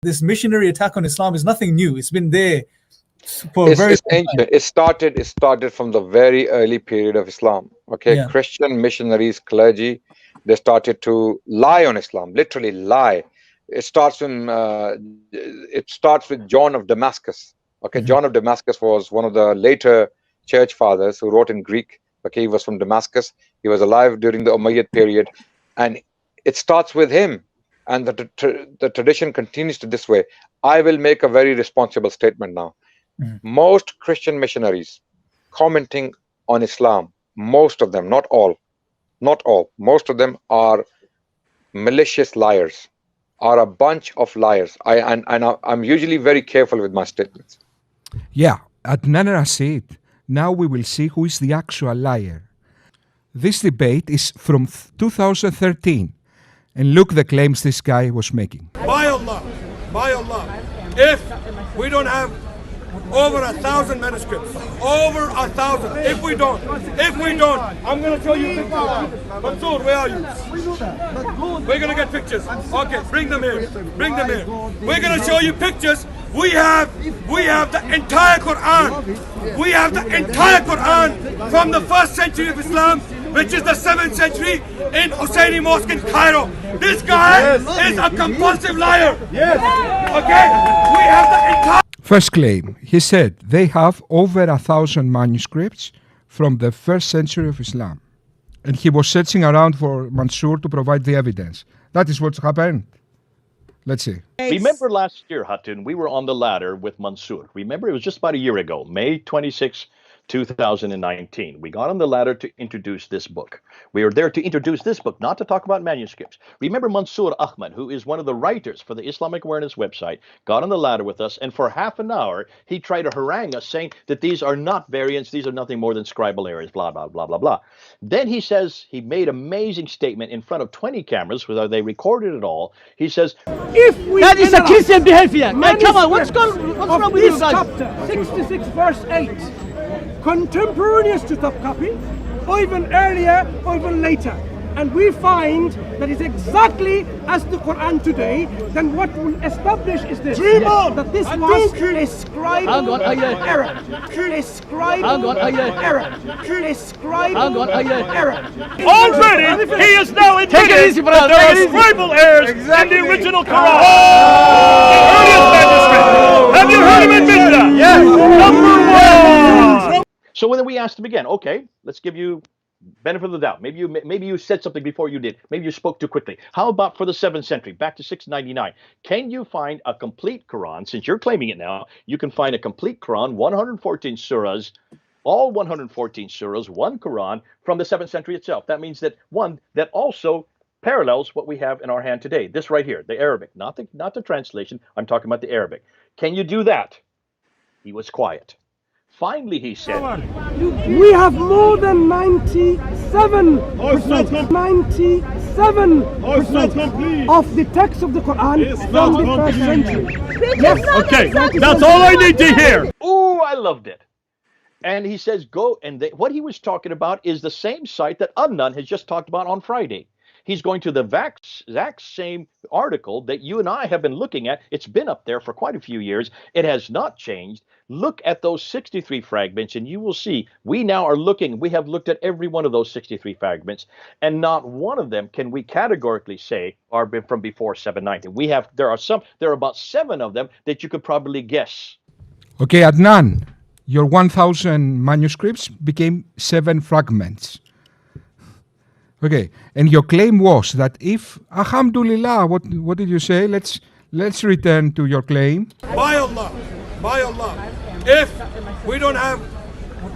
This missionary attack on Islam is nothing new. It's been there for a very It's long time. ancient. It started from the very early period of Islam. Okay, Yeah. Christian missionaries, clergy, they started to lie on Islam, literally lie. It starts with John of Damascus. Okay, Mhm. John of Damascus was one of the later church fathers who wrote in Greek. Okay, he was from Damascus. He was alive during the Umayyad period, and it starts with him. And the tradition continues to this way. I will make a very responsible statement now. Mhm. Most Christian missionaries commenting on Islam, most of them, not all, most of them are malicious liars, are a bunch of liars. I'm usually very careful with my statements. Yeah, Adnan and Rashid. Now we will see who is the actual liar. This debate is from 2013. And look the claims this guy was making. By Allah, if we don't have over 1,000 manuscripts, over 1,000, if we don't, I'm going to show you pictures. Mansoor, where are you? We're going to get pictures. Okay, bring them here. We're going to show you pictures. We have the entire Quran. We have the entire Quran from the 1st century of Islam, which is the 7th century in Husseini Mosque in Cairo. This guy is a compulsive liar. Yes. Okay? We have the entire... First claim, he said they have over 1,000 manuscripts from the 1st century of Islam. And he was searching around for Mansour to provide the evidence. That is what's happened. Let's see. Remember last year, Hatun, we were on the ladder with Mansour. Remember, it was just about a year ago, May 26, 2019. We got on the ladder to introduce this book. We were there to introduce this book, not to talk about manuscripts. Remember Mansour Ahmad, who is one of the writers for the Islamic Awareness website, got on the ladder with us, and for half an hour, he tried to harangue us, saying that these are not variants, these are nothing more than scribal errors, blah, blah, blah, blah, blah. Then he says, he made an amazing statement in front of 20 cameras, whether they recorded it all. He says, if we that is a Christian behavior. Man, come on, what's wrong with you guys? Chapter 66, verse 8. Contemporaneous to top copy, or even earlier, or even later. And we find that it's exactly as the Quran today. Then what will establish is this: that this was a scribal error. A scribal error. A scribal error. Already, he is now admitting that there are scribal errors in the original Quran. The earliest manuscript. Have you heard him admit that? Yes. Number one. So then we asked him again, okay, let's give you benefit of the doubt. Maybe you said something before you did. Maybe you spoke too quickly. How about for the 7th century, back to 699? Can you find a complete Quran? Since you're claiming it now, you can find a complete Quran, 114 surahs, all 114 surahs, one Quran from the 7th century itself. That means that one that also parallels what we have in our hand today. This right here, the Arabic, not the translation. I'm talking about the Arabic. Can you do that? He was quiet. Finally, he said, we have more than 97% of the text of the Quran from the 1st century. Yes. Okay, that's all I need to hear. Oh, I loved it. And he says, go. And what he was talking about is the same site that Adnan has just talked about on Friday. He's going to the exact same article that you and I have been looking at. It's been up there for quite a few years. It has not changed. Look at those 63 fragments, and you will see we have looked at every one of those 63 fragments, and not one of them can we categorically say are from before 790. There are about 7 of them that you could probably guess. Okay, Adnan, your 1,000 manuscripts became 7 fragments. Okay, and your claim was that if, alhamdulillah, what did you say? Let's return to your claim. By Allah, if we don't have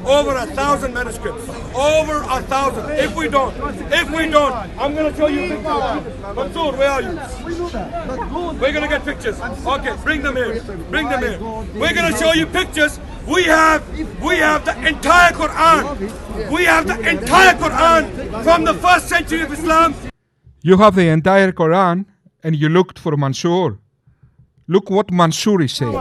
over 1,000 manuscripts, over 1,000, if we don't, I'm going to show you pictures. Mansoor, where are you? We're going to get pictures. Okay, bring them here. We're going to show you pictures. We have the entire Quran. We have the entire Quran from the 1st century of Islam. You have the entire Quran and you looked for Mansour. Look what Mansour is saying.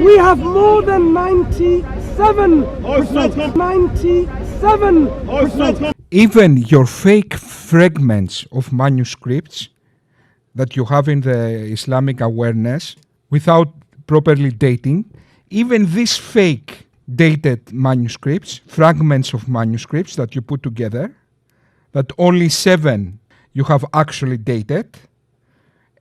We have more than 97%. Even your fake fragments of manuscripts that you have in the Islamic awareness without properly dating, even these fake dated manuscripts, fragments of manuscripts that you put together, that only 7 you have actually dated,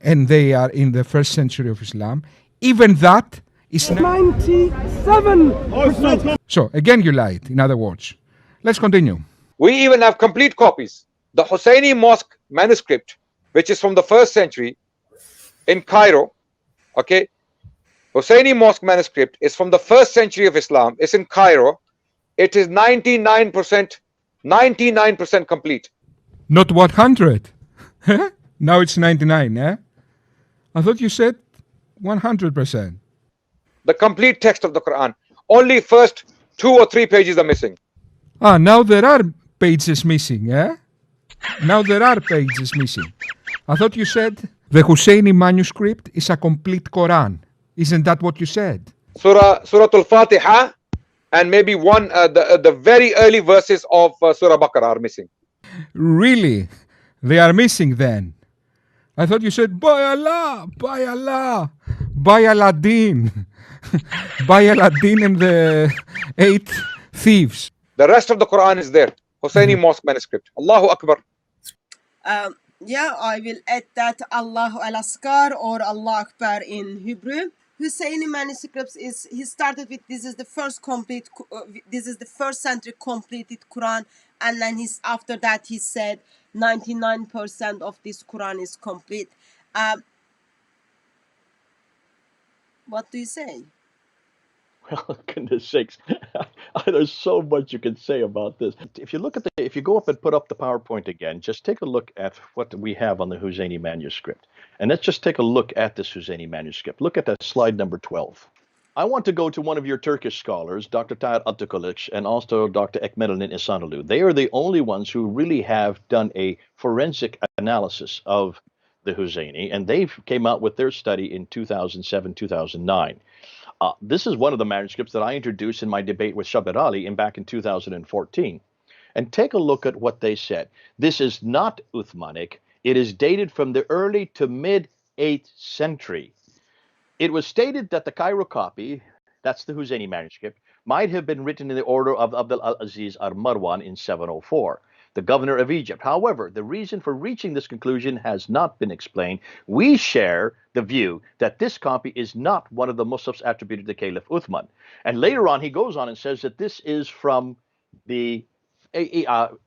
and they are in the 1st century of Islam, even that is 97%. So, again you lied, in other words. Let's continue. We even have complete copies. The Husseini Mosque manuscript, which is from the 1st century in Cairo, okay? Husseini Mosque manuscript is from the 1st century of Islam. It's in Cairo. It is 99% complete. Not 100. Now it's 99, eh? I thought you said 100%. The complete text of the Quran. Only first 2 or 3 pages are missing. Ah, now there are pages missing, eh? Now there are pages missing. I thought you said the Husseini manuscript is a complete Quran. Isn't that what you said? Surah Al-Fatiha and maybe the very early verses of Surah Baqarah are missing. Really? They are missing then? I thought you said, by Allah, by Allah, by Aladdin, by Aladdin and the 8 thieves. The rest of the Quran is there. Husseini Mosque manuscript. Allahu Akbar. Yeah, I will add that Allahu al-Askar or Allah Akbar in Hebrew. Husseini manuscripts he started with this is the first century completed Quran, and then after that he said 99% of this Quran is complete. What do you say? Well, goodness sakes, there's so much you can say about this. If you look at if you go up and put up the PowerPoint again, just take a look at what we have on the Husseini manuscript. And let's just take a look at this Husseini manuscript. Look at that slide number 12. I want to go to one of your Turkish scholars, Dr. Tahir Atakuluc, and also Dr. Ekmelin Ihsanoglu. They are the only ones who really have done a forensic analysis of the Husseini, and they came out with their study in 2007-2009. This is one of the manuscripts that I introduced in my debate with Shabir Ali back in 2014. And take a look at what they said. This is not Uthmanic. It is dated from the early to mid 8th century. It was stated that the Cairo copy, that's the Husseini manuscript, might have been written in the order of Abdul al-Aziz al-Marwan in 704, the governor of Egypt. However, the reason for reaching this conclusion has not been explained. We share the view that this copy is not one of the Muslims attributed to Caliph Uthman. And later on, he goes on and says that this is from the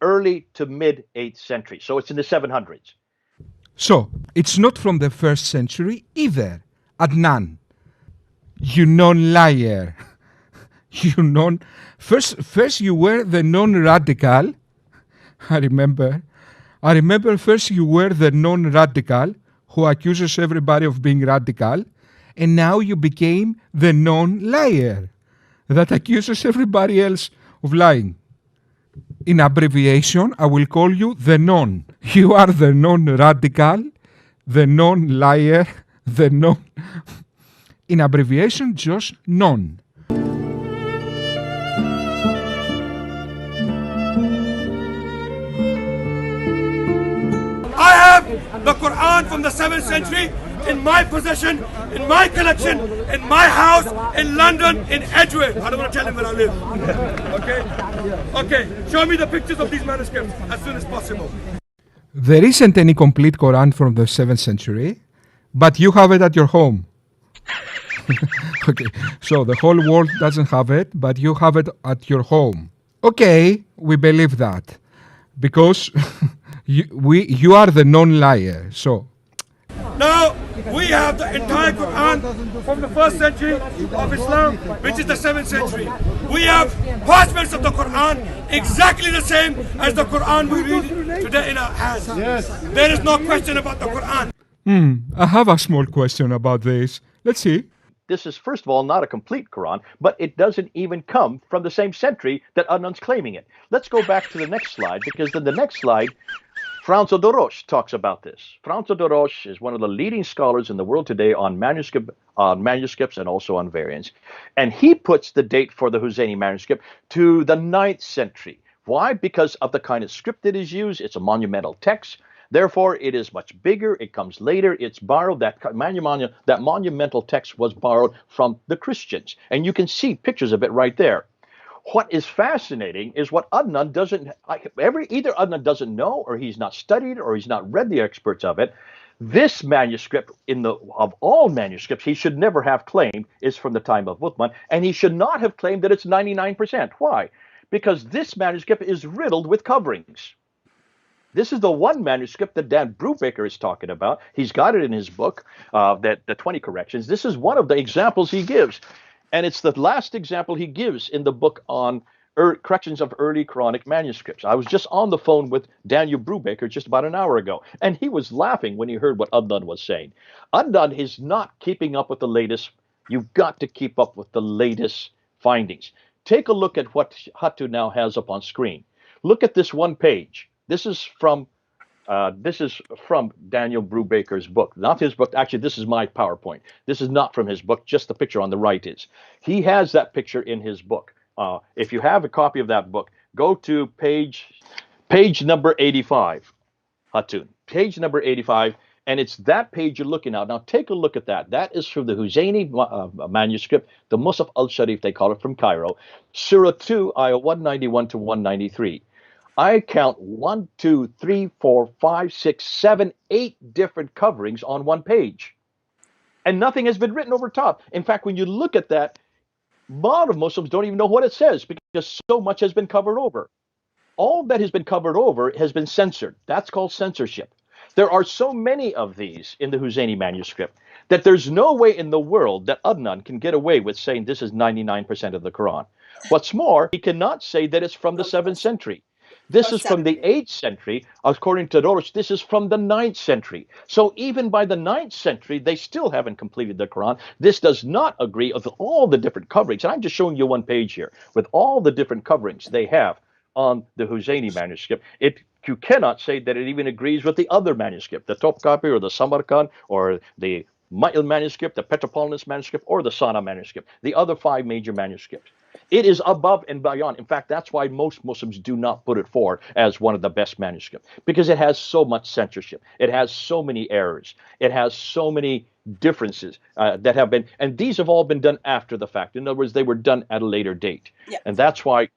early to mid 8th century. So it's in the 700s. So, it's not from the 1st century either. Adnan, you non-liar. You non... First you were the non-radical. I remember first you were the non-radical who accuses everybody of being radical, and now you became the non-liar that accuses everybody else of lying. In abbreviation, I will call you the non. You are the non-radical, the non-liar, the non... In abbreviation, just non. I have the Quran from the 7th century in my possession, in my collection, in my house, in London, in Edgware. I don't want to tell him where I live. Okay, show me the pictures of these manuscripts as soon as possible. There isn't any complete Quran from the 7th century, but you have it at your home. Okay, so the whole world doesn't have it, but you have it at your home. Okay, we believe that because you are the non-liar. So now we have the entire Quran from the 1st century of Islam, which is the 7th century. We have parchments of the Quran exactly the same as the Quran we read today in our hands. Yes. There is no question about the Quran. I have a small question about this. Let's see. This is, first of all, not a complete Quran, but it doesn't even come from the same century that Adnan's claiming it. Let's go back to the next slide, because in the next slide, Franzo de Roche talks about this. Franzo de Roche is one of the leading scholars in the world today on manuscripts and also on variants. And he puts the date for the Husseini manuscript to the 9th century. Why? Because of the kind of script that is used. It's a monumental text. Therefore, it is much bigger. It comes later. It's borrowed. That monumental text was borrowed from the Christians. And you can see pictures of it right there. What is fascinating is what Adnan doesn't, either Adnan doesn't know, or he's not studied, or he's not read the experts of it. This manuscript, of all manuscripts, he should never have claimed is from the time of Uthman, and he should not have claimed that it's 99%. Why? Because this manuscript is riddled with coverings. This is the one manuscript that Dan Brubaker is talking about. He's got it in his book, the 20 corrections. This is one of the examples he gives. And it's the last example he gives in the book on corrections of early Quranic manuscripts. I was just on the phone with Daniel Brubaker just about an hour ago, and he was laughing when he heard what Adnan was saying. Adnan is not keeping up with the latest. You've got to keep up with the latest findings. Take a look at what Hatun now has up on screen. Look at this one page. This is from Daniel Brubaker's book, not his book. Actually, this is my PowerPoint. This is not from his book. Just the picture on the right is. He has that picture in his book. If you have a copy of that book, go to page number 85, Hatun. Page number 85, and it's that page you're looking at. Now, take a look at that. That is from the Husayni manuscript, the Musaf al-Sharif, they call it, from Cairo. Surah 2, ayah 191 to 193. I count 1, 2, 3, 4, 5, 6, 7, 8 different coverings on one page. And nothing has been written over top. In fact, when you look at that, a lot of Muslims don't even know what it says because so much has been covered over. All that has been covered over has been censored. That's called censorship. There are so many of these in the Husayni manuscript that there's no way in the world that Adnan can get away with saying this is 99% of the Quran. What's more, he cannot say that it's from the 7th century. This is from the 8th century. According to Rosh, this is from the 9th century. So even by the 9th century, they still haven't completed the Quran. This does not agree with all the different coverings. And I'm just showing you one page here with all the different coverings they have on the Husayni manuscript. You cannot say that it even agrees with the other manuscript, the Topkapi or the Samarkand or the Ma'il manuscript, the Petropolitan manuscript, or the Sana manuscript, the other 5 major manuscripts. It is above and beyond. In fact, that's why most Muslims do not put it forward as one of the best manuscripts, because it has so much censorship. It has so many errors. It has so many differences that have been, and these have all been done after the fact. In other words, they were done at a later date. Yeah. And that's why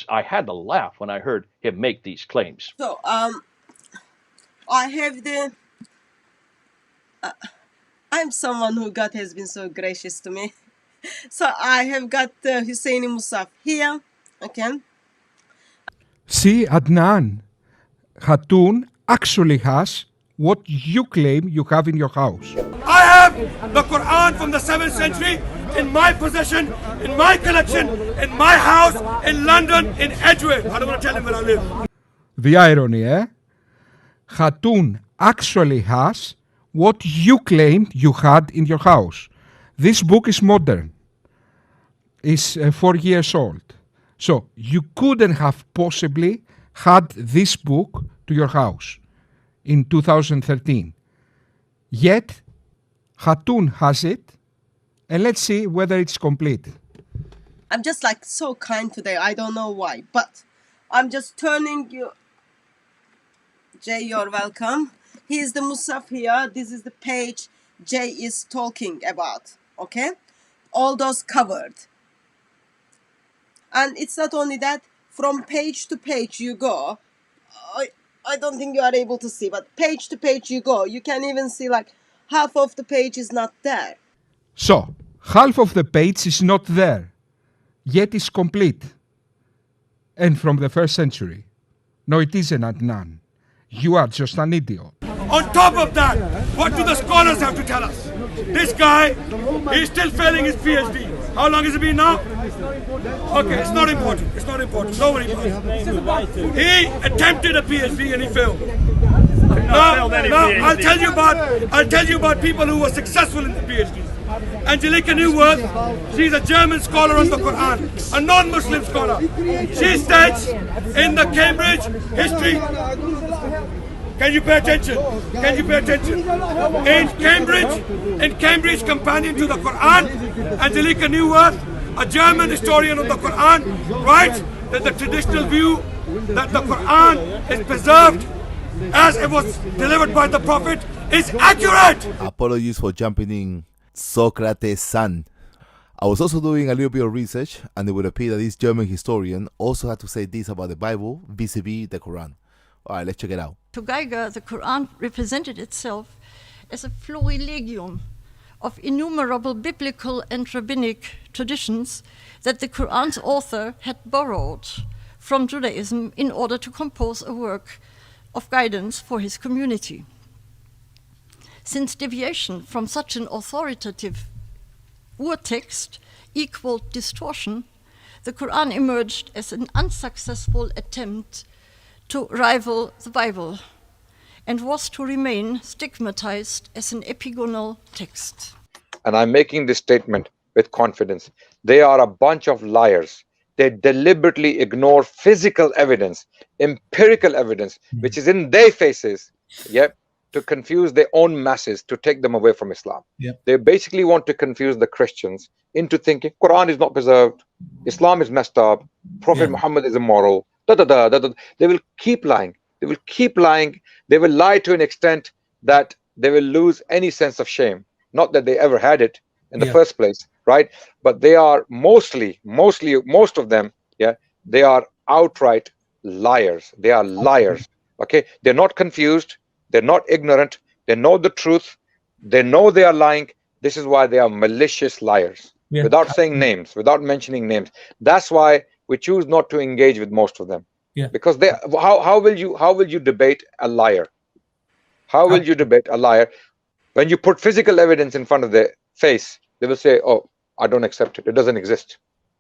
I had to laugh when I heard him make these claims. So, I have I'm someone who God has been so gracious to me. So I have got the Husayni Musaf here, okay? See, Adnan, Hatun actually has what you claim you have in your house. I have the Quran from the 7th century in my possession, in my collection, in my house, in London, in Edgewood. I don't want to tell him where I live. The irony, eh? Hatun actually has what you claimed you had in your house. This book is modern. It's 4 years old. So you couldn't have possibly had this book to your house in 2013. Yet, Hatun has it, and let's see whether it's complete. I'm just like so kind today. I don't know why, but I'm just turning you. Jay, you're welcome. Here's the Musaf here. This is the page Jay is talking about. Okay? All those covered. And it's not only that, from page to page you go. I don't think you are able to see, but page to page you go. You can even see like half of the page is not there. So, half of the page is not there, yet it's complete. And from the 1st century. No, it isn't, Adnan. You are just an idiot. On top of that, what do the scholars have to tell us? This guy, he's still failing his PhD. How long has it been now? Okay, it's not important. It's not important. Don't worry about it. He attempted a PhD and he failed. Now I'll tell you about people who were successful in the PhD. Angelica Newworth, she's a German scholar on the Quran, a non-Muslim scholar. She states in the Cambridge history. Can you pay attention? Can you pay attention? In Cambridge Companion to the Quran, Angelica Newworth, a German historian of the Quran, writes that the traditional view that the Quran is preserved as it was delivered by the Prophet is accurate. Apologies for jumping in Socrates' son. I was also doing a little bit of research, and it would appear that this German historian also had to say this about the Bible vis-a-vis the Quran. All right, let's check it out. To Geiger, the Quran represented itself as a florilegium of innumerable biblical and rabbinic traditions that the Quran's author had borrowed from Judaism in order to compose a work of guidance for his community. Since deviation from such an authoritative urtext equaled distortion, the Quran emerged as an unsuccessful attempt to rival the Bible and was to remain stigmatized as an epigonal text. And I'm making this statement with confidence. They are a bunch of liars. They deliberately ignore physical evidence, empirical evidence, which is in their faces, to confuse their own masses, to take them away from Islam. They basically want to confuse the Christians into thinking Quran is not preserved, Islam is messed up, Prophet Muhammad is immoral. They will keep lying. They will keep lying. They will lie to an extent that they will lose any sense of shame. Not that they ever had it in the first place, right? But they are most of them, they are outright liars. They are liars. Okay, they're not confused. They're not ignorant. They know the truth. They know they are lying. This is why they are malicious liars. Without saying names, without mentioning names. That's why we choose not to engage with most of them. Because they, how will you debate a liar? How will you debate a liar? When you put physical evidence in front of their face, they will say, "Oh, I don't accept it. It doesn't exist."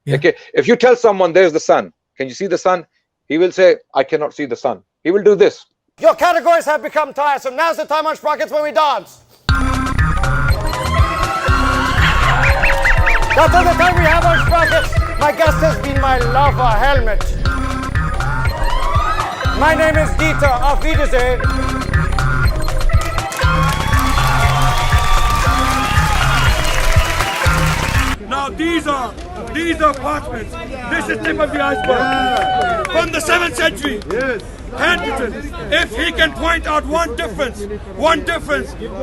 Okay. If you tell someone there's the sun, can you see the sun? He will say, "I cannot see the sun." He will do this. Your categories have become tiresome. Now's the time on Sprockets when we dance. That's all the time we have on Sprockets. My guest has been my lover helmet. My name is Dieter. Auf Wiedersehen. Now these are parchments. This is tip of the iceberg. From the 7th century. Hatun, if he can point out one difference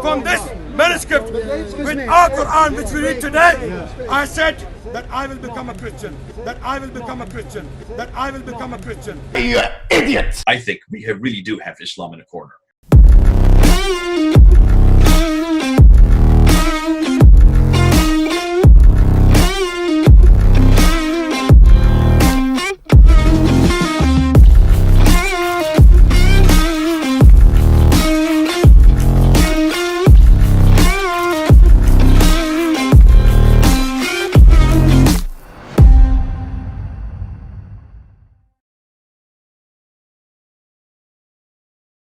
from this manuscript with our Quran which we read today, I said that I will become a Christian. That I will become a Christian. That I will become a Christian. You idiot! I think we really do have Islam in a corner.